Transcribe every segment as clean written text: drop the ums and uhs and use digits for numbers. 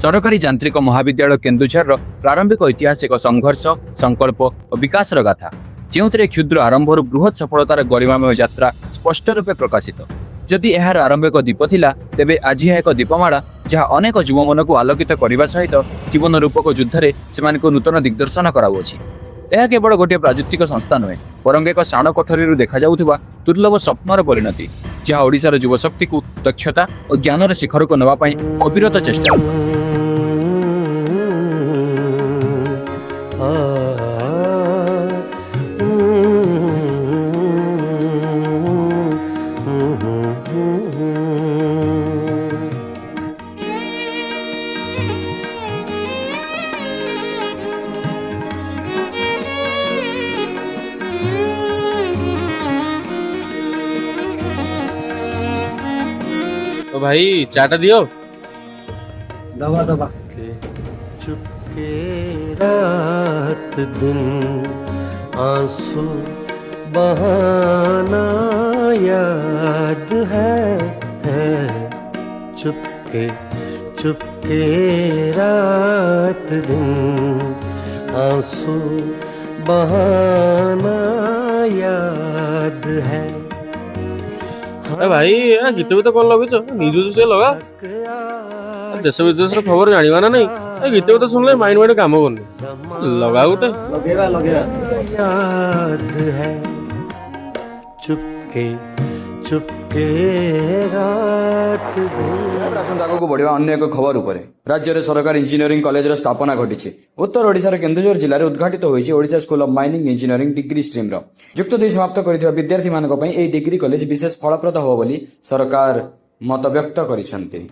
सरकारी जांत्रिक महाविद्यालय केन्दुझर प्रारंभिक ऐतिहासिक संघर्ष संकल्प और विकास गाथा जो क्षुद्र आरंभ बृहत सफलतार गरिमामय यात्रा स्पष्ट रूपे प्रकाशित। जदि यार आरंभ एक दीप थिला तेबे आज यह एक दीपमाला जहाँ अनेक युवा मन को आलोकित करने सहित जीवन रूपक युद्ध से नूतन दिग्दर्शन कराउछि। यह केवल गोटे प्राजुतिक संस्था नुहे बरं एक शाण कोठरी देखा जाउथिबा दुर्लभ स्वप्नर परिणति जहाँ ओडिशार युवशक्ति को दक्षता और ज्ञानर शिखर को नवा पाई अविरत चेष्टा। तो भाई चाटा दियो। दबा दबा चुपके रात दिन आंसू बहाना याद है चुपके चुपके रात दिन आंसू बहाना याद है। अरे भाई गीत भी तो कौन लगे न्यूज से लगा देश विदेश खबर जानिबा ना नहीं गीत भी तो सुनले माइंड वाइड काम करनी लगा गोटे लगेगा लगेगा। याद है चुपके चुपके रात दिन। आसंता आगक बढ़िया अन्य एक खबर उपर राज्य में सरकार इंजीनियरिंग कॉलेज स्थापना घटी। उत्तर ओडिशार केन्दुझर जिले में उद्घाटित होती Odisha school of mining engineering degree stream युक्त 2 समाप्त कर विद्यार्थी मानक डिग्री कॉलेज विशेष फलप्रद हो बोली सरकार मत व्यक्त करिसेंती।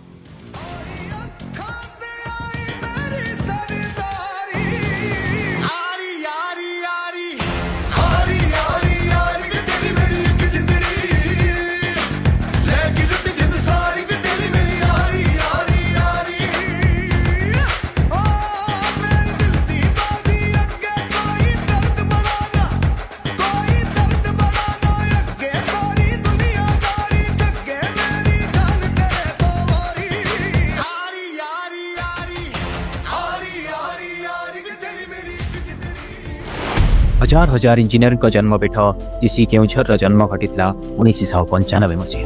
हजार हजार इंजीनियर जन्मपीठ जीसी केउझर जन्म घटी 1995 मसीह।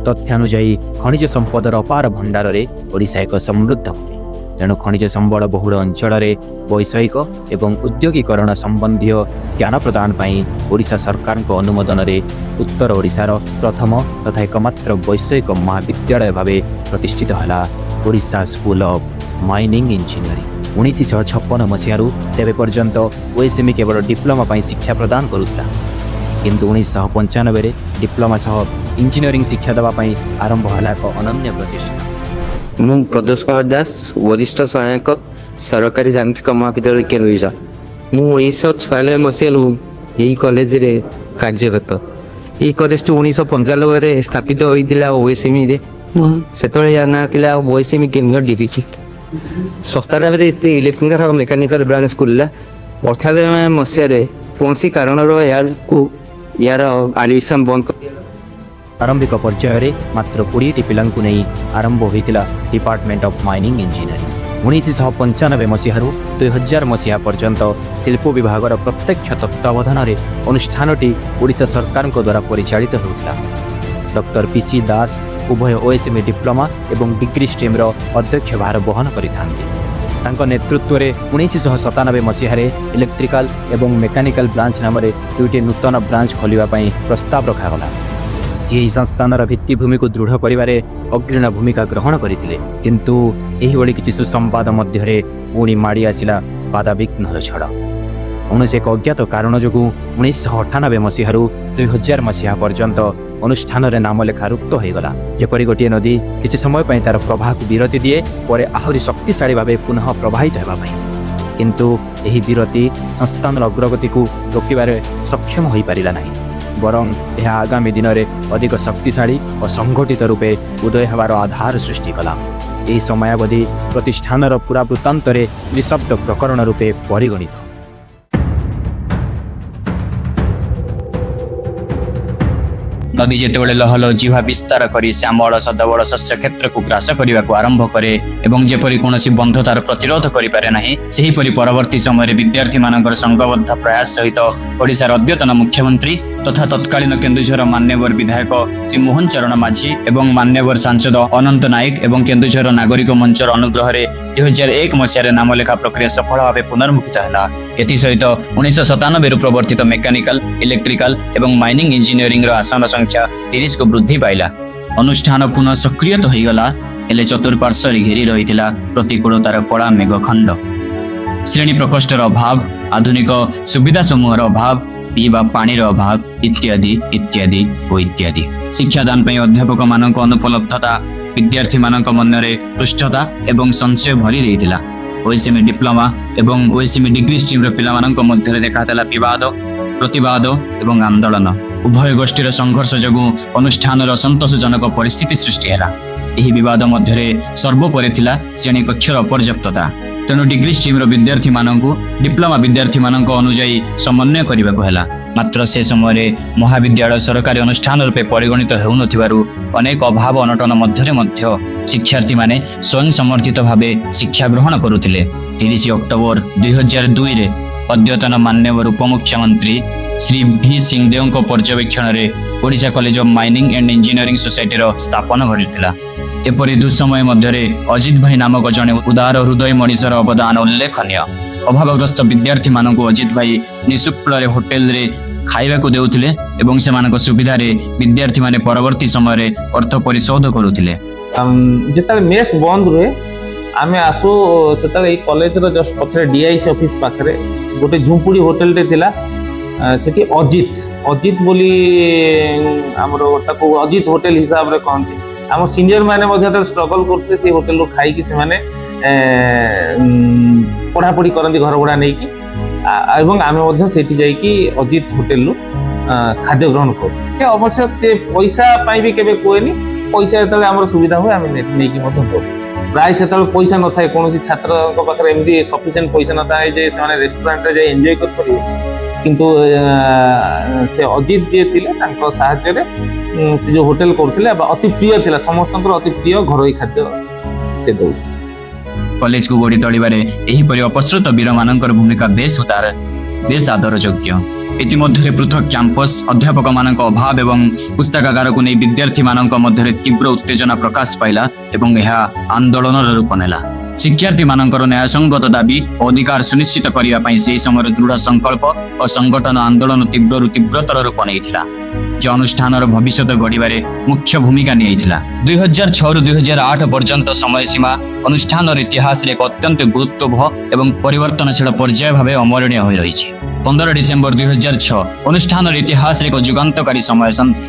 तथ्यानुजाई खनिज संपदर अपार भंडार ओडिशा एक समृद्ध भूमि। तेणु खनिज संबल बहुल अंचल वैषयिक एवं उद्योगीकरण संबंधी ज्ञान प्रदान ओडिशा सरकार अनुमोदन उत्तर ओडिशार प्रथम तथा एकमात्र वैषयिक महाविद्यालय भाव प्रतिष्ठित है Odisha school of mining engineering. 1956 मसीह तेबे पर्यंत ओएसएमई केवल डिप्लोमा शिक्षा प्रदान करुला किंतु 1995 डिप्लोमा सह इंजीनियरिंग शिक्षा देवाई आरंभ है एक अनन्य प्रचेषा। मु प्रदोष कुमार दास वरिष्ठ सहायक सरकारी जांत्रिक महाविद्यालय केन्दुझर। मु 1996 मसीह यही कॉलेज रे कार्यरत। यही कॉलेज 1995 स्थापित होता ओएसएमई से जाना ओएसएमई केन्दुझर डिग्री सस्ता इलेक्ट्रिकल मेकानिकल ब्रांच स्कूल 98 मसीह कौन कारण यार एडमिशन बंद आरंभिक पर्यायर मात्र 20 पिलांकु नहीं आरंभ होता डिपार्टमेंट ऑफ माइनिंग इंजीनियरिंग। 1995 मसीह 2000 मसीहा पर्यंत शिल्प विभाग प्रत्यक्ष तत्वावधान अनुष्ठानटी ओडिशा सरकार द्वारा परिचालित होता। डॉक्टर पीसी दास उभय ओएसएमई डिप्लोमा एवं डिग्री स्ट्रीम अध्यक्ष भार बहन कर नेतृत्व में 1997 मसीह इलेक्ट्रिकल एवं मेकानिकल ब्रांच नाम दुईटी नूतन ब्रांच खोलने प्रस्ताव रखागला। सी संस्थान भित्तिभूमि को दृढ़ करिबारे अग्रणी भूमिका ग्रहण करथिले किंतु एही बड़ी किछि सुसंवाद मध्य पुणी माड़ी आसिला बाधाविघ्नर छड़। कौनसी एक अज्ञात कारण जो 1998 मसीह 2000 मसीहा पर्यंत अनुष्ठान नाम लेखा रुप्त होगला। जेपरी गोटे नदी किसी समय तार प्रवाह को विरति दिए पर आहरी शक्तिशाली भाव पुनः प्रवाहित होगापी किंतु यही विरति संस्थान अग्रगति को रोकबार सक्षम हो पारा नहीं। ବରଂ ଏହା ଆଗାମୀ ଦିନରେ ଅଧିକ ଶକ୍ତିଶାଳୀ ଓ ସଂଗଠିତ ରୂପେ ଉଦୟ ହେବାର ଆଧାର ସୃଷ୍ଟି କଲା। ଏହି ସମୟାବଧି ପ୍ରତିଷ୍ଠାନର ପୁରା ବୃତ୍ତାନ୍ତରେ ନିଃଶବ୍ଦ ପ୍ରକରଣ ରୂପେ ପରିଗଣିତ। ନଦୀ ଯେତେବେଳେ ଲହଲ ଜିହ୍ବା ବିସ୍ତାର କରି ଶ୍ୟାମଳ ସଦବଳ ଶସ୍ୟ କ୍ଷେତ୍ରକୁ ଗ୍ରାସ କରିବାକୁ ଆରମ୍ଭ କରେ ଏବଂ ଯେପରି କୌଣସି ବନ୍ଧ ତାର ପ୍ରତିରୋଧ କରିପାରେ ନାହିଁ, ସେହିପରି ପରବର୍ତ୍ତୀ ସମୟରେ ବିଦ୍ୟାର୍ଥୀମାନଙ୍କର ସଂଘବଦ୍ଧ ପ୍ରୟାସ ସହିତ ଓଡ଼ିଶାର ଅଦ୍ୟତନ ମୁଖ୍ୟମନ୍ତ୍ରୀ ତଥା ତତ୍କାଳୀନ କେନ୍ଦୁଝର ମାନ୍ୟବର ବିଧାୟକ ଶ୍ରୀ ମୋହନ ଚରଣ ମାଝୀ ଏବଂ ମାନ୍ୟବର ସାଂସଦ ଅନନ୍ତ ନାୟକ ଏବଂ କେନ୍ଦୁଝର ନାଗରିକ ମଞ୍ଚର ଅନୁଗ୍ରହରେ 2001 ମସିହାରେ ନାମଲେଖା ପ୍ରକ୍ରିୟା ସଫଳ ଭାବେ ପୁନର୍ମୁଖିତ ହେଲା। ଏଥିସହିତ 1997ରୁ ପ୍ରବର୍ତ୍ତିତ ମେକାନିକାଲ, ଇଲେକ୍ଟ୍ରିକାଲ ଏବଂ ମାଇନିଂ ଇଞ୍ଜିନିୟରିଂର ଆସନ ସଂଖ୍ୟା 30କୁ ବୃଦ୍ଧି ପାଇଲା। ଅନୁଷ୍ଠାନ ପୁନଃ ସକ୍ରିୟ ତ ହୋଇଗଲା, ହେଲେ ଚତୁଃପାର୍ଶ୍ୱରେ ଘେରି ରହିଥିଲା ପ୍ରତିକୂଳତାର କଳା ମେଘଖଣ୍ଡ। ଶ୍ରେଣୀ ପ୍ରକୋଷ୍ଠର ଅଭାବ, ଆଧୁନିକ ସୁବିଧା ସମୂହର ଅଭାବ, ପିଇବା ପାଣିର ଅଭାବ ଇତ୍ୟାଦି ଇତ୍ୟାଦି ଓ ଇତ୍ୟାଦି। ଶିକ୍ଷାଦାନ ପାଇଁ ଅଧ୍ୟାପକମାନଙ୍କ ଅନୁପଲବ୍ଧତା ବିଦ୍ୟାର୍ଥୀମାନଙ୍କ ମନରେ ପୃଷ୍ଠତା ଏବଂ ସଂଶୟ ଭରି ଦେଇଥିଲା। ଓଏସିଏମ୍ ଡିପ୍ଲୋମା ଏବଂ ଓଏସିଏମ୍ ଡିଗ୍ରୀ ଷ୍ଟ୍ରିମ୍ର ପିଲାମାନଙ୍କ ମଧ୍ୟରେ ଦେଖାଦେଲା ବିବାଦ, ପ୍ରତିବାଦ ଏବଂ ଆନ୍ଦୋଳନ। ଉଭୟ ଗୋଷ୍ଠୀର ସଂଘର୍ଷ ଯୋଗୁଁ ଅନୁଷ୍ଠାନର ଅସନ୍ତୋଷଜନକ ପରିସ୍ଥିତି ସୃଷ୍ଟି ହେଲା। ଏହି ବିବାଦ ମଧ୍ୟରେ ସର୍ବୋପରେ ଥିଲା ଶ୍ରେଣୀ କକ୍ଷର ଅପର୍ଯ୍ୟାପ୍ତତା। ତେଣୁ ଡିଗ୍ରୀ ଷ୍ଟ୍ରିମ୍ର ବିଦ୍ୟାର୍ଥୀମାନଙ୍କୁ ଡିପ୍ଲୋମା ବିଦ୍ୟାର୍ଥୀମାନଙ୍କ ଅନୁଯାୟୀ ସମନ୍ୱୟ କରିବାକୁ ହେଲା। ମାତ୍ର ସେ ସମୟରେ ମହାବିଦ୍ୟାଳୟ ସରକାରୀ ଅନୁଷ୍ଠାନ ରୂପେ ପରିଗଣିତ ହେଉନଥିବାରୁ ଅନେକ ଅଭାବ ଅନଟନ ମଧ୍ୟରେ ମଧ୍ୟ ଶିକ୍ଷାର୍ଥୀମାନେ ସ୍ୱୟଂ ସମର୍ଥିତ ଭାବେ ଶିକ୍ଷା ଗ୍ରହଣ କରୁଥିଲେ। 30 ଅକ୍ଟୋବର 2002ରେ ଅଦ୍ୟତନ ମାନ୍ୟବର ଉପମୁଖ୍ୟମନ୍ତ୍ରୀ ଶ୍ରୀ ଭି ସିଂହଦେଓଙ୍କ ପର୍ଯ୍ୟବେକ୍ଷଣରେ Odisha college of mining and engineering ସୋସାଇଟିର ସ୍ଥାପନ ଘଟିଥିଲା। ଏପରି ଦୁଃସମୟ ମଧ୍ୟରେ ଅଜିତ ଭାଇ ନାମକ ଜଣେ ଉଦାର ହୃଦୟ ମଣିଷର ଅବଦାନ ଉଲ୍ଲେଖନୀୟ। ଅଭାବଗ୍ରସ୍ତ ବିଦ୍ୟାର୍ଥୀମାନଙ୍କୁ ଅଜିତ ଭାଇ ନିଃଶୁଳ୍କରେ ହୋଟେଲରେ ଖାଇବାକୁ ଦେଉଥିଲେ ଏବଂ ସେମାନଙ୍କ ସୁବିଧାରେ ବିଦ୍ୟାର୍ଥୀମାନେ ପରବର୍ତ୍ତୀ ସମୟରେ ଅର୍ଥ ପରିଶୋଧ କରୁଥିଲେ। ଯେତେବେଳେ ମେସ୍ ବନ୍ଦ ରୁହେ ଆମେ ଆସୁ, ସେତେବେଳେ ଏଇ କଲେଜର ଜଷ୍ଟ ପଛରେ ଡିଆଇସି ଅଫିସ୍ ପାଖରେ ଗୋଟେ ଝୁମ୍ପୁଡ଼ି ହୋଟେଲଟେ ଥିଲା। ସେଠି ଅଜିତ ବୋଲି ଆମର ତାକୁ ଅଜିତ ହୋଟେଲ ହିସାବରେ କହନ୍ତି। ଆମ ସିନିୟର ମାନେ ମଧ୍ୟ ଯେତେବେଳେ ଷ୍ଟ୍ରଗଲ କରୁଥିଲେ ସେଇ ହୋଟେଲରୁ ଖାଇକି ସେମାନେ ପଢ଼ାପଢ଼ି କରନ୍ତି ଘର ଭଡ଼ା ନେଇକି, ଏବଂ ଆମେ ମଧ୍ୟ ସେଇଠି ଯାଇକି ଅଜିତ ହୋଟେଲରୁ ଖାଦ୍ୟ ଗ୍ରହଣ କରୁ। ଅବଶ୍ୟ ସେ ପଇସା ପାଇଁ ବି କେବେ କୁହେନି, ପଇସା ଯେତେବେଳେ ଆମର ସୁବିଧା ହୁଏ ଆମେ ନେଇକି ମଧ୍ୟ କରୁ। ପ୍ରାୟ ସେତେବେଳେ ପଇସା ନଥାଏ, କୌଣସି ଛାତ୍ରଙ୍କ ପାଖରେ ଏମିତି ସଫିସିଏଣ୍ଟ ପଇସା ନଥାଏ ଯେ ସେମାନେ ରେଷ୍ଟୁରାଣ୍ଟରେ ଯାଇ ଏନ୍ଜୟ କରିପାରିବେ। କିନ୍ତୁ ସେ ଅଜିତ ଯିଏ ଥିଲେ ତାଙ୍କ ସାହାଯ୍ୟରେ ସେ ଯେଉଁ ହୋଟେଲ କରୁଥିଲେ ଅତି ପ୍ରିୟ ଥିଲା, ସମସ୍ତଙ୍କର ଅତି ପ୍ରିୟ ଘରୋଇ ଖାଦ୍ୟ ସେ ଦେଉଥିଲେ। କଲେଜକୁ ଗଢ଼ି ତୋଳିବାରେ ଏହିପରି ଅପସୃତ ବୀରମାନଙ୍କର ଭୂମିକା ବେଶ ଆଦରଯୋଗ୍ୟ। ଇତିମଧ୍ୟରେ ପୃଥକ କ୍ୟାମ୍ପସ, ଅଧ୍ୟାପକମାନଙ୍କ ଅଭାବ ଏବଂ ପୁସ୍ତକାଗାରକୁ ନେଇ ବିଦ୍ୟାର୍ଥୀମାନଙ୍କ ମଧ୍ୟରେ ତୀବ୍ର ଉତ୍ତେଜନା ପ୍ରକାଶ ପାଇଲା ଏବଂ ଏହା ଆନ୍ଦୋଳନର ରୂପ ନେଲା। ଶିକ୍ଷାର୍ଥୀମାନଙ୍କର ନ୍ୟାୟସଙ୍ଗତ ଦାବି ଓ ଅଧିକାର ସୁନିଶ୍ଚିତ କରିବା ପାଇଁ ସେହି ସମୟରେ ଦୃଢ଼ ସଂକଳ୍ପ ଓ ସଂଗଠନ ଆନ୍ଦୋଳନ ତୀବ୍ରରୁ ତୀବ୍ରତର ରୂପ ନେଇଥିଲା, ଯେ ଅନୁଷ୍ଠାନର ଭବିଷ୍ୟତ ଗଢ଼ିବାରେ ମୁଖ୍ୟ ଭୂମିକା ନେଇଥିଲା। 2006ରୁ 2008 ପର୍ଯ୍ୟନ୍ତ ସମୟସୀମା ଅନୁଷ୍ଠାନର ଇତିହାସରେ ଏକ ଅତ୍ୟନ୍ତ ଗୁରୁତ୍ୱବହ ଏବଂ ପରିବର୍ତ୍ତନଶୀଳ ପର୍ଯ୍ୟାୟ ଭାବେ ଅମରଣୀୟ ହୋଇ ରହିଛି। 15 ଡିସେମ୍ବର 2006 ଅନୁଷ୍ଠାନର ଇତିହାସରେ ଏକ ଯୁଗାନ୍ତକାରୀ ସମୟ ସନ୍ଧି।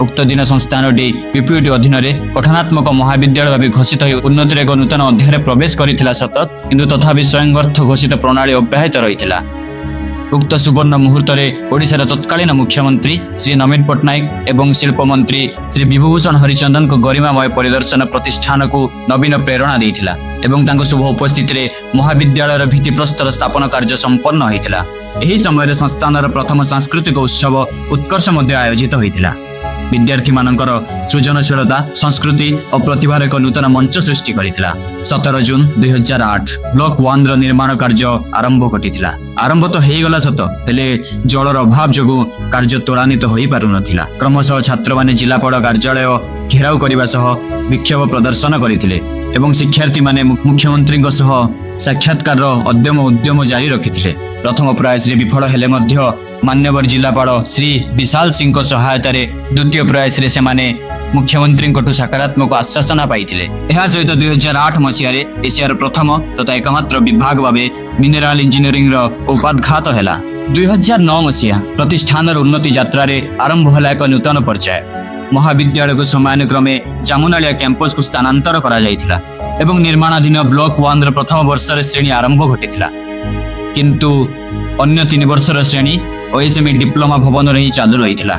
ଉକ୍ତ ଦିନ ସଂସ୍ଥାନଟି ପିପିୟୁଟି ଅଧୀନରେ ଗଠନାତ୍ମକ ମହାବିଦ୍ୟାଳୟ ଭାବେ ଘୋଷିତ ହୋଇ ଉନ୍ନତିର ଏକ ନୂତନ ଅଧ୍ୟାୟରେ ପ୍ରବେଶ କରିଥିଲା ସତ, କିନ୍ତୁ ତଥାପି ସ୍ୱୟଂଅର୍ଥ ଘୋଷିତ ପ୍ରଣାଳୀ ଅବ୍ୟାହତ ରହିଥିଲା। ଉକ୍ତ ସୁବର୍ଣ୍ଣ ମୁହୂର୍ତ୍ତରେ ଓଡ଼ିଶାର ତତ୍କାଳୀନ ମୁଖ୍ୟମନ୍ତ୍ରୀ ଶ୍ରୀ ନବୀନ ପଟ୍ଟନାୟକ ଏବଂ ଶିଳ୍ପମନ୍ତ୍ରୀ ଶ୍ରୀ ବିଭୂଭୂଷଣ ହରିଚନ୍ଦନଙ୍କ ଗରିମାମୟ ପରିଦର୍ଶନ ପ୍ରତିଷ୍ଠାନକୁ ନବୀନ ପ୍ରେରଣା ଦେଇଥିଲା ଏବଂ ତାଙ୍କ ଶୁଭ ଉପସ୍ଥିତିରେ ମହାବିଦ୍ୟାଳୟର ଭିତ୍ତିପ୍ରସ୍ତର ସ୍ଥାପନ କାର୍ଯ୍ୟ ସମ୍ପନ୍ନ ହୋଇଥିଲା। ଏହି ସମୟରେ ସଂସ୍ଥାନର ପ୍ରଥମ ସାଂସ୍କୃତିକ ଉତ୍ସବ ଉତ୍କର୍ଷ ମଧ୍ୟ ଆୟୋଜିତ ହୋଇଥିଲା। ବିଦ୍ୟାର୍ଥୀମାନଙ୍କର ସୃଜନଶୀଳତା, ସଂସ୍କୃତି ଓ ପ୍ରତିଭାର ଏକ ନୂତନ ମଞ୍ଚ ସୃଷ୍ଟି କରିଥିଲା। 17 ଜୁନ 2008 ବ୍ଲକ 1ର ନିର୍ମାଣ କାର୍ଯ୍ୟ ଆରମ୍ଭ ଘଟିଥିଲା। ଆରମ୍ଭ ତ ହେଇଗଲା ସତ, ହେଲେ ଜଳର ଅଭାବ ଯୋଗୁଁ କାର୍ଯ୍ୟ ତ୍ୱରାନ୍ୱିତ ହୋଇପାରୁନଥିଲା। କ୍ରମଶଃ ଛାତ୍ରମାନେ ଜିଲ୍ଲାପାଳ କାର୍ଯ୍ୟାଳୟ ଘେରାଉ କରିବା ସହ ବିକ୍ଷୋଭ ପ୍ରଦର୍ଶନ କରିଥିଲେ ଏବଂ ଶିକ୍ଷାର୍ଥୀମାନେ ମୁଖ୍ୟମନ୍ତ୍ରୀଙ୍କ ସହ ସାକ୍ଷାତକାରର ଉଦ୍ୟମ ଜାରି ରଖିଥିଲେ। ପ୍ରଥମ ପ୍ରୟାସରେ ବିଫଳ ହେଲେ ମଧ୍ୟ ମାନ୍ୟବର ଜିଲ୍ଲାପାଳ ଶ୍ରୀ ବିଶାଲ ସିଂଙ୍କ ସହାୟତାରେ ଦ୍ୱିତୀୟ ପ୍ରୟାସରେ ସେମାନେ ମୁଖ୍ୟମନ୍ତ୍ରୀଙ୍କଠୁ ସକାରାତ୍ମକ ଆଶ୍ୱାସନା ପାଇଥିଲେ। ଏହା ସହିତ 2008 ମସିହାରେ ଏସିଆର ପ୍ରଥମ ତଥା ଏକମାତ୍ର ବିଭାଗ ଭାବେ ମିନେରାଲ ଇଞ୍ଜିନିୟରିଂର ଉପାଦ୍ଘାତ ହେଲା। 2009 ମସିହା ପ୍ରତିଷ୍ଠାନର ଉନ୍ନତି ଯାତ୍ରାରେ ଆରମ୍ଭ ହେଲା ଏକ ନୂତନ ପର୍ଯ୍ୟାୟ। ମହାବିଦ୍ୟାଳୟକୁ ସମୟାନୁକ୍ରମେ ଜାମୁନାଳିଆ କ୍ୟାମ୍ପସକୁ ସ୍ଥାନାନ୍ତର କରାଯାଇଥିଲା ଏବଂ ନିର୍ମାଣାଧୀନ ବ୍ଲକ 1ର ପ୍ରଥମ ବର୍ଷରେ ଶ୍ରେଣୀ ଆରମ୍ଭ ଘଟିଥିଲା। କିନ୍ତୁ ଅନ୍ୟ 3 ବର୍ଷର ଶ୍ରେଣୀ ଓଏସ୍ଏମ୍ଇ ଡିପ୍ଲୋମା ଭବନରେ ହିଁ ଚାଲୁ ରହିଥିଲା।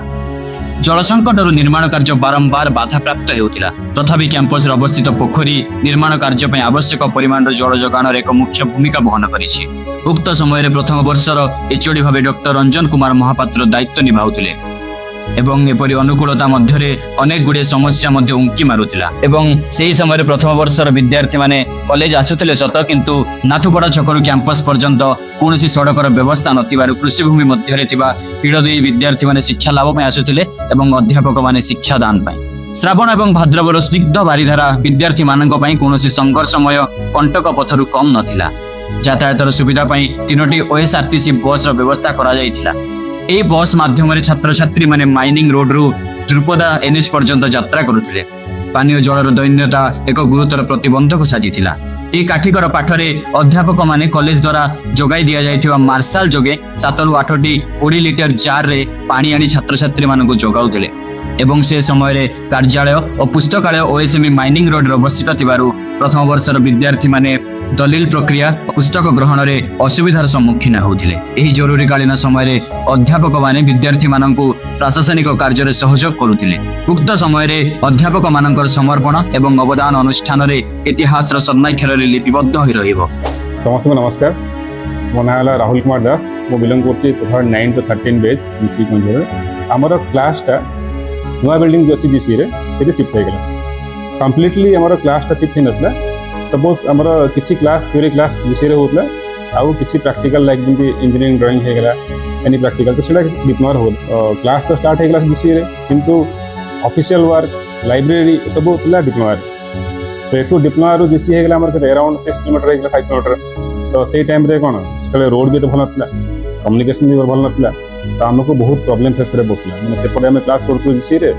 ଜଳ ସଙ୍କଟରୁ ନିର୍ମାଣ କାର୍ଯ୍ୟ ବାରମ୍ବାର ବାଧାପ୍ରାପ୍ତ ହେଉଥିଲା। ତଥାପି କ୍ୟାମ୍ପସରେ ଅବସ୍ଥିତ ପୋଖରୀ ନିର୍ମାଣ କାର୍ଯ୍ୟ ପାଇଁ ଆବଶ୍ୟକ ପରିମାଣର ଜଳ ଯୋଗାଣରେ ଏକ ମୁଖ୍ୟ ଭୂମିକା ବହନ କରିଛି। ଉକ୍ତ ସମୟରେ ପ୍ରଥମ ବର୍ଷର ଏଚ୍ଓଡି ଭାବେ ଡକ୍ଟର ରଞ୍ଜନ କୁମାର ମହାପାତ୍ର ଦାୟିତ୍ୱ ନିଭାଉଥିଲେ ଏବଂ ଏପରି ଅନୁକୂଳତା ମଧ୍ୟରେ ଅନେକ ଗୁଡ଼ିଏ ସମସ୍ୟା ମଧ୍ୟ ଉଙ୍କି ମାରୁଥିଲା ଏବଂ ସେହି ସମୟରେ ପ୍ରଥମ ବର୍ଷର ବିଦ୍ୟାର୍ଥୀମାନେ କଲେଜ ଆସୁଥିଲେ ସତ, କିନ୍ତୁ ନାଥୁପଡ଼ା ଛକରୁ କ୍ୟାମ୍ପସ ପର୍ଯ୍ୟନ୍ତ କୌଣସି ସଡ଼କର ବ୍ୟବସ୍ଥା ନଥିବାରୁ କୃଷିଭୂମି ମଧ୍ୟରେ ଥିବା ହିଡ଼ ଦେଇ ବିଦ୍ୟାର୍ଥୀମାନେ ଶିକ୍ଷା ଲାଭ ପାଇଁ ଆସୁଥିଲେ ଏବଂ ଅଧ୍ୟାପକମାନେ ଶିକ୍ଷାଦାନ ପାଇଁ। ଶ୍ରାବଣ ଏବଂ ଭାଦ୍ରବର ସ୍ନିଗ୍ଧ ବାରିଧାରା ବିଦ୍ୟାର୍ଥୀମାନଙ୍କ ପାଇଁ କୌଣସି ସଂଘର୍ଷମୟ କଣ୍ଟକ ପଥରୁ କମ୍ ନଥିଲା। ଯାତାୟାତର ସୁବିଧା ପାଇଁ 3ଟି OSRTC ବସ୍ର ବ୍ୟବସ୍ଥା କରାଯାଇଥିଲା। ଏହି ବସ୍ ମାଧ୍ୟମରେ ଛାତ୍ରଛାତ୍ରୀମାନେ ମାଇନିଂ ରୋଡରୁ ଧ୍ରୁପଦା NH ପର୍ଯ୍ୟନ୍ତ ଯାତ୍ରା କରୁଥିଲେ। ପାନୀୟ ଜଳର ଦୈନ୍ୟତା ଏକ ଗୁରୁତର ପ୍ରତିବନ୍ଧକ ସାଜିଥିଲା। ଏହି କାଠିକର ପାଠରେ ଅଧ୍ୟାପକମାନେ କଲେଜ ଦ୍ୱାରା ଯୋଗାଇ ଦିଆଯାଇଥିବା ମାର୍ଶାଲ ଯୋଗେ 7ରୁ 8ଟି 20 ଲିଟର ଜାରରେ ପାଣି ଆଣି ଛାତ୍ରଛାତ୍ରୀମାନଙ୍କୁ ଯୋଗାଉଥିଲେ ଏବଂ ସେ ସମୟରେ କାର୍ଯ୍ୟାଳୟ ଓ ପୁସ୍ତକାଳୟ OSME ମାଇନିଂ ରୋଡରେ ଅବସ୍ଥିତ ଥିବାରୁ ପ୍ରଥମ ବର୍ଷର ବିଦ୍ୟାର୍ଥୀମାନେ ଦଲିଲ ପ୍ରକ୍ରିୟା ଓ ପୁସ୍ତକ ଗ୍ରହଣରେ ଅସୁବିଧାର ସମ୍ମୁଖୀନ ହେଉଥିଲେ। ଏହି ଜରୁରୀକାଳୀନ ସମୟରେ ଅଧ୍ୟାପକମାନେ ବିଦ୍ୟାର୍ଥୀମାନଙ୍କୁ ପ୍ରଶାସନିକ କାର୍ଯ୍ୟରେ ସହଯୋଗ କରୁଥିଲେ। ଉକ୍ତ ସମୟରେ ଅଧ୍ୟାପକମାନଙ୍କର ସମର୍ପଣ ଏବଂ ଅବଦାନ ଅନୁଷ୍ଠାନରେ ଇତିହାସର ସ୍ୱର୍ଣ୍ଣାକ୍ଷରରେ ଲିପିବଦ୍ଧ ହୋଇ ରହିବ। ସମସ୍ତଙ୍କୁ ନମସ୍କାର। ମୋ ନାଁ ହେଲା ରାହୁଲ କୁମାର ଦାସ। ମୁଁ ବିଲଙ୍ଗ କରୁଛି 2009 to 13 ବେଚ୍ ଜିସି କଞ୍ଜରେ। ଆମର କ୍ଲାସଟା ନୂଆ ବିଲ୍ଡିଂ ଯେଉଁ ଅଛି ଜିସିରେ ସେଠି ସିଫ୍ଟ ହେଇଗଲା। କମ୍ପ୍ଲିଟଲି ଆମର କ୍ଲାସଟା ସିଫ୍ଟ ହେଇନଥିଲା। ସପୋଜ ଆମର କିଛି କ୍ଲାସ୍ ଥିଓରି କ୍ଲାସ୍ ଜିସିରେ ହେଉଥିଲା, ଆଉ କିଛି ପ୍ରାକ୍ଟିକାଲ ଲାଇକ୍ ଯେମିତି ଇଞ୍ଜିନିୟରିଂ ଡ୍ରଇଂ ହେଇଗଲା, ଏନି ପ୍ରାକ୍ଟିକାଲ ତ ସେଇଟା ଡିପ୍ଲୋମାର ହେଉଥିଲା। କ୍ଲାସ୍ ତ ଷ୍ଟାର୍ଟ ହେଇଗଲା ଜିସିରେ, କିନ୍ତୁ ଅଫିସିଆଲ ୱାର୍କ ଲାଇବ୍ରେରୀ ଏସବୁ ଥିଲା ଡିପ୍ଲୋମାରେ। ତ ଏଠୁ ଡିପ୍ଲୋମାରୁ ଜିସି ହେଇଗଲା ଆମର କେତେ ଆରାଉଣ୍ଡ 6 କିଲୋମିଟର ହେଇଗଲା, 5 କିଲୋମିଟର। ତ ସେଇ ଟାଇମ୍ରେ କ'ଣ ସେତେବେଳେ ରୋଡ଼ ବି ଏତେ ଭଲ ନଥିଲା, କମ୍ୟୁନିକେସନ୍ ବି ଭଲ ନଥିଲା। ତ ଆମକୁ ବହୁତ ପ୍ରୋବ୍ଲେମ୍ ଫେସ୍ କରିବାକୁ ପଡ଼ୁଥିଲା। ମାନେ ସେପଟେ ଆମେ କ୍ଲାସ୍ କରୁଥିଲୁ ଜିସିରେ,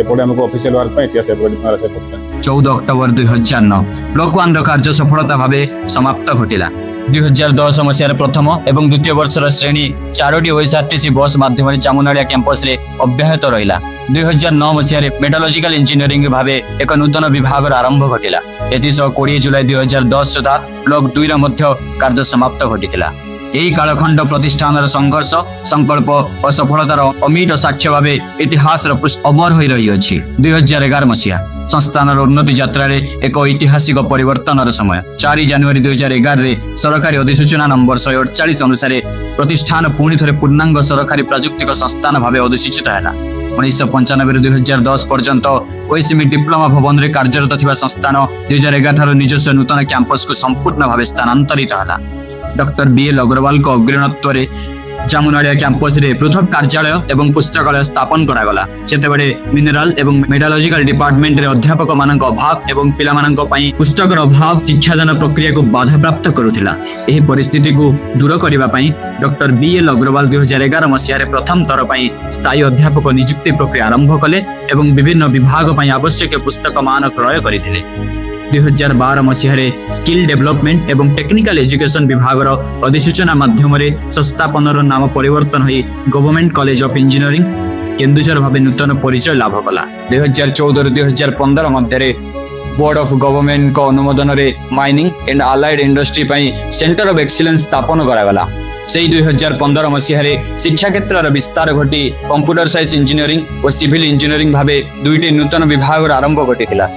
ଏପଟେ ଆମକୁ ଅଫିସିଆଲ ୱାର୍କ ପାଇଁ ଏଠି ଆସିବାକୁ ଡିପ୍ଲୋମାରେ ଆସିବାକୁ ପଡ଼ୁଥିଲା। 14 ଅକ୍ଟୋବର 2009 ବ୍ଲକ 1ର କାର୍ଯ୍ୟ ସଫଳତା ଭାବେ ସମାପ୍ତ ଘଟିଲା। 2010 ମସିହାରେ ପ୍ରଥମ ଏବଂ ଦ୍ୱିତୀୟ ବର୍ଷର ଶ୍ରେଣୀ 4ଟି OSRTC ବସ୍ ମାଧ୍ୟମରେ ଚାମୁନାଳିଆ କ୍ୟାମ୍ପସରେ ଅବ୍ୟାହତ ରହିଲା। 2009 ମସିହାରେ ମେଟାଲୋଜିକାଲ ଇଞ୍ଜିନିୟରିଂ ଭାବେ ଏକ ନୂତନ ବିଭାଗର ଆରମ୍ଭ ଘଟିଲା। ଏଥିସହ 20 ଜୁଲାଇ 2010 ସୁଦ୍ଧା ବ୍ଲକ 2ର ମଧ୍ୟ କାର୍ଯ୍ୟ ସମାପ୍ତ ଘଟିଥିଲା। ଏହି କାଳଖଣ୍ଡ ପ୍ରତିଷ୍ଠାନର ସଂଘର୍ଷ, ସଂକଳ୍ପ ଓ ସଫଳତାର ଅମିଟ ସାକ୍ଷ୍ୟ ଭାବେ ଇତିହାସର ଅମର ହୋଇ ରହିଅଛି। 2011 ମସିହା ସଂସ୍ଥାନର ଉନ୍ନତି ଯାତ୍ରାରେ ଏକ ଐତିହାସିକ ପରିବର୍ତ୍ତନର ସମୟ। 4 ଜାନୁଆରୀ 2011ରେ ସରକାରୀ ଅଧିସୂଚନା ନମ୍ବର 148 ଅନୁସାରେ ପ୍ରତିଷ୍ଠାନ ପୁଣି ଥରେ ପୂର୍ଣ୍ଣାଙ୍ଗ ସରକାରୀ ପ୍ରାଯୁକ୍ତିକ ସଂସ୍ଥାନ ଭାବେ ଅଧିସୂଚିତ ହେଲା। 1995ରୁ 2010 ପର୍ଯ୍ୟନ୍ତ OSME ଡିପ୍ଲୋମା ଭବନରେ କାର୍ଯ୍ୟରତ ଥିବା ସଂସ୍ଥାନ 2011 ଠାରୁ ନିଜସ୍ୱ ନୂତନ କ୍ୟାମ୍ପସକୁ ସମ୍ପୂର୍ଣ୍ଣ ଭାବେ ସ୍ଥାନାନ୍ତରିତ ହେଲା। ଡକ୍ଟର BL ଅଗ୍ରୱାଲଙ୍କ ଅଗ୍ରଣତ୍ୱରେ ଚାମୁନାଳିଆ କ୍ୟାମ୍ପସରେ ପୃଥକ କାର୍ଯ୍ୟାଳୟ ଏବଂ ପୁସ୍ତକାଳୟ ସ୍ଥାପନ କରାଗଲା। ସେତେବେଳେ ମିନେରାଲ ଏବଂ ମେଟାଲୋଜିକାଲ ଡିପାର୍ଟମେଣ୍ଟରେ ଅଧ୍ୟାପକମାନଙ୍କ ଅଭାବ ଏବଂ ପିଲାମାନଙ୍କ ପାଇଁ ପୁସ୍ତକର ଅଭାବ ଶିକ୍ଷାଦାନ ପ୍ରକ୍ରିୟାକୁ ବାଧାପ୍ରାପ୍ତ କରୁଥିଲା। ଏହି ପରିସ୍ଥିତିକୁ ଦୂର କରିବା ପାଇଁ ଡକ୍ଟର BL ଅଗ୍ରୱାଲ 2011 ମସିହାରେ ପ୍ରଥମ ଥର ପାଇଁ ସ୍ଥାୟୀ ଅଧ୍ୟାପକ ନିଯୁକ୍ତି ପ୍ରକ୍ରିୟା ଆରମ୍ଭ କଲେ ଏବଂ ବିଭିନ୍ନ ବିଭାଗ ପାଇଁ ଆବଶ୍ୟକୀୟ ପୁସ୍ତକ ମାନ କ୍ରୟ କରିଥିଲେ। 2012 ମସିହାରେ ସ୍କିଲ୍ ଡେଭଲପମେଣ୍ଟ ଏବଂ ଟେକ୍ନିକାଲ ଏଜୁକେସନ ବିଭାଗର ଅଧିସୂଚନା ମାଧ୍ୟମରେ ସଂସ୍ଥାପନର ନାମ ପରିବର୍ତ୍ତନ ହୋଇ government college of engineering Keonjhar ଭାବେ ନୂତନ ପରିଚୟ ଲାଭ କଲା। 2014ରୁ 2015 ମଧ୍ୟରେ ବୋର୍ଡ ଅଫ୍ ଗଭର୍ଣ୍ଣମେଣ୍ଟଙ୍କ ଅନୁମୋଦନରେ ମାଇନିଂ ଆଣ୍ଡ ଆଲାଇଡ୍ ଇଣ୍ଡଷ୍ଟ୍ରି ପାଇଁ ସେଣ୍ଟର ଅଫ୍ ଏକ୍ସିଲେନ୍ସ ସ୍ଥାପନ କରାଗଲା। ସେହି 2015 ମସିହାରେ ଶିକ୍ଷା କ୍ଷେତ୍ରର ବିସ୍ତାର ଘଟି କମ୍ପ୍ୟୁଟର ସାଇନ୍ସ ଇଞ୍ଜିନିୟରିଂ ଓ ସିଭିଲ ଇଞ୍ଜିନିୟରିଂ ଭାବେ 2ଟି ନୂତନ ବିଭାଗର ଆରମ୍ଭ ଘଟିଥିଲା।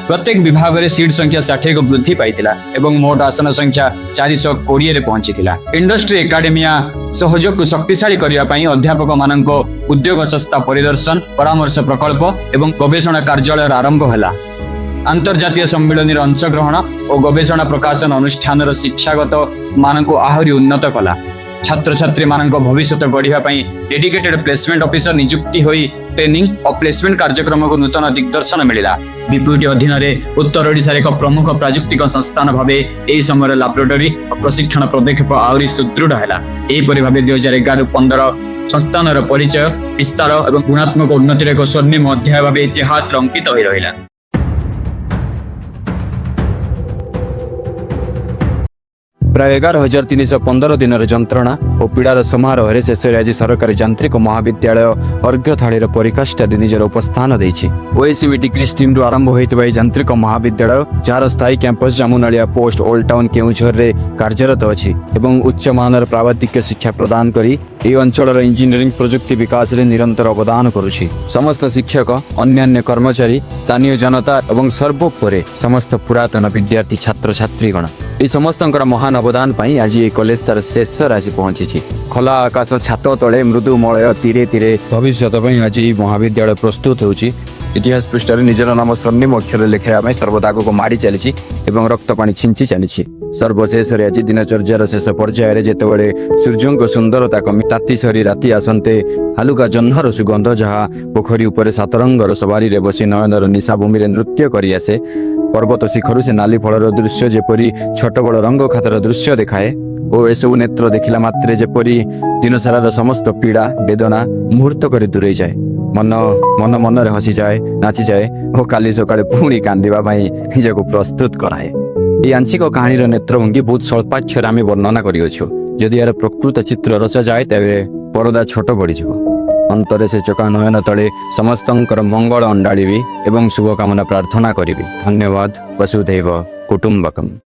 ପ୍ରତ୍ୟେକ ବିଭାଗରେ ସିଟ୍ ସଂଖ୍ୟା 60କୁ ବୃଦ୍ଧି ପାଇଥିଲା ଏବଂ ମୋଟ ଆସନ ସଂଖ୍ୟା 420ରେ ପହଞ୍ଚିଥିଲା। ଇଣ୍ଡଷ୍ଟ୍ରି ଏକାଡେମିଆ ସହଯୋଗକୁ ଶକ୍ତିଶାଳୀ କରିବା ପାଇଁ ଅଧ୍ୟାପକମାନଙ୍କ ଉଦ୍ୟୋଗ ସଂସ୍ଥା ପରିଦର୍ଶନ, ପରାମର୍ଶ ପ୍ରକଳ୍ପ ଏବଂ ଗବେଷଣା କାର୍ଯ୍ୟାଳୟର ଆରମ୍ଭ ହେଲା। ଆନ୍ତର୍ଜାତୀୟ ସମ୍ମିଳନୀର ଅଂଶଗ୍ରହଣ ଓ ଗବେଷଣା ପ୍ରକାଶନ ଅନୁଷ୍ଠାନର ଶିକ୍ଷାଗତ ମାନକୁ ଆହୁରି ଉନ୍ନତ କଲା। ଛାତ୍ରଛାତ୍ରୀମାନଙ୍କ ଭବିଷ୍ୟତ ଗଢ଼ିବା ପାଇଁ ଡେଡିକେଟେଡ ପ୍ଲେସମେଣ୍ଟ ଅଫିସର ନିଯୁକ୍ତି ହୋଇ ଟ୍ରେନିଂ ଓ ପ୍ଲେସମେଣ୍ଟ କାର୍ଯ୍ୟକ୍ରମକୁ ନୂତନ ଦିଗ୍ଦର୍ଶନ ମିଳିଲା। BPUT ଅଧୀନରେ ଉତ୍ତର ଓଡ଼ିଶାର ଏକ ପ୍ରମୁଖ ପ୍ରାଯୁକ୍ତିକ ସଂସ୍ଥାନ ଭାବେ ଏହି ସମୟରେ ଲାବୋରେଟୋରୀ ଓ ପ୍ରଶିକ୍ଷଣ ପଦକ୍ଷେପ ଆହୁରି ସୁଦୃଢ଼ ହେଲା। ଏହିପରି ଭାବେ 2011ରୁ 15 ସଂସ୍ଥାନର ପରିଚୟ, ବିସ୍ତାର ଏବଂ ଗୁଣାତ୍ମକ ଉନ୍ନତିର ଏକ ସ୍ୱର୍ଣ୍ଣିମ ଅଧ୍ୟାୟ ଭାବେ ଇତିହାସରେ ଅଙ୍କିତ ହୋଇ ରହିଲା। ପ୍ରାୟ 11,315 ଦିନର ଯନ୍ତ୍ରଣା ଓ ପୀଡ଼ାର ସମାରୋହରେ ଶେଷରେ ଆଜି ସରକାରୀ ଯାନ୍ତ୍ରିକ ମହାବିଦ୍ୟାଳୟ ଅର୍ଘ୍ୟ ଥାଳିର ପରୀକ୍ଷାଷ୍ଟରେ ନିଜର ଉପସ୍ଥାନ ଦେଇଛି। ଓଏସିବି ଡିଗ୍ରୀ ଷ୍ଟ୍ରିମ୍ରୁ ଆରମ୍ଭ ହୋଇଥିବା ଏହି ଯାନ୍ତ୍ରିକ ମହାବିଦ୍ୟାଳୟ ଯାହାର ସ୍ଥାୟୀ କ୍ୟାମ୍ପସ ଜାମୁନାଳିଆ ପୋଷ୍ଟ ଓଲ୍ଡ ଟାଉନ୍ କେଉଁଝରରେ କାର୍ଯ୍ୟରତ ଅଛି ଏବଂ ଉଚ୍ଚମାନର ପ୍ରାବଧିକ ଶିକ୍ଷା ପ୍ରଦାନ କରି ଏହି ଅଞ୍ଚଳର ଇଞ୍ଜିନିୟରିଂ ପ୍ରଯୁକ୍ତି ବିକାଶରେ ନିରନ୍ତର ଅବଦାନ କରୁଛି। ସମସ୍ତ ଶିକ୍ଷକ, ଅନ୍ୟାନ୍ୟ କର୍ମଚାରୀ, ସ୍ଥାନୀୟ ଜନତା ଏବଂ ସର୍ବୋପରେ ସମସ୍ତ ପୁରାତନ ବିଦ୍ୟାର୍ଥୀ ଛାତ୍ରଛାତ୍ରୀଗଣ ଏହି ସମସ୍ତଙ୍କର ମହାନ ଅବଦାନ ପାଇଁ ଆଜି ଏହି କଲେଜ ତାର ଶେଷରେ ଆସି ପହଞ୍ଚିଛି। ଖୋଲା ଆକାଶ ଛାତ ତଳେ ମୃଦୁ ମଳୟ ଧୀରେ ଧୀରେ ଭବିଷ୍ୟତ ପାଇଁ ଆଜି ଏହି ମହାବିଦ୍ୟାଳୟ ପ୍ରସ୍ତୁତ ହେଉଛି। ଇତିହାସ ପୃଷ୍ଠାରେ ନିଜର ନାମ ସ୍ୱର୍ଣ୍ଣିମ ଅକ୍ଷରରେ ଲେଖାଇବା ପାଇଁ ସର୍ବଦା ଆଗକୁ ମାଡ଼ି ଚାଲିଛି ଏବଂ ରକ୍ତ ପାଣି ଛିଞ୍ଚି ଚାଲିଛି। ସର୍ବଶେଷରେ ଆଜି ଦିନଚର୍ଯ୍ୟାର ଶେଷ ପର୍ଯ୍ୟାୟରେ ଯେତେବେଳେ ସୂର୍ଯ୍ୟଙ୍କ ସୁନ୍ଦରତା କମି ତାତି ସରି ରାତି ଆସନ୍ତେ ହାଲୁକା ଜହ୍ନର ସୁଗନ୍ଧ ଯାହା ପୋଖରୀ ଉପରେ ସାତରଙ୍ଗର ସବାରିରେ ବସି ନୟନର ନିଶା ଭୂମିରେ ନୃତ୍ୟ କରିଆସେ, ପର୍ବତ ଶିଖରୁ ସେ ନାଲି ଫଳର ଦୃଶ୍ୟ ଯେପରି ଛୋଟ ବଡ଼ ରଙ୍ଗ ଖାତାର ଦୃଶ୍ୟ ଦେଖାଏ ଓ ଏସବୁ ନେତ୍ର ଦେଖିଲା ମାତ୍ରେ ଯେପରି ଦିନସାରାର ସମସ୍ତ ପୀଡ଼ା ବେଦନା ମୁହୂର୍ତ୍ତ କରି ଦୂରେଇ ଯାଏ। ମନରେ ହସିଯାଏ, ନାଚିଯାଏ ଓ କାଲି ସକାଳେ ପୁଣି କାନ୍ଦିବା ପାଇଁ ନିଜକୁ ପ୍ରସ୍ତୁତ କରାଏ। এই ଆଂଶିକ କାହାଣୀର ନେତ୍ରଭଙ୍ଗୀ ବହୁତ ସ୍ୱଳ୍ପାକ୍ଷରେ ଆମେ ବର୍ଣ୍ଣନା କରିଅଛୁ। ଯଦି ଏହାର ପ୍ରକୃତ ଚିତ୍ର ରଚାଯାଏ ତେବେ ପରଦା ଛୋଟ ପଡ଼ିଯିବ। ଅନ୍ତରେ ସେ ଚକା ନୟନ ତଳେ ସମସ୍ତଙ୍କର ମଙ୍ଗଳ ଅଣ୍ଡାଳିବି ଏବଂ ଶୁଭକାମନା ପ୍ରାର୍ଥନା କରିବି। ଧନ୍ୟବାଦ। ବସୁଧୈବ କୁଟୁମ୍ବକମ୍।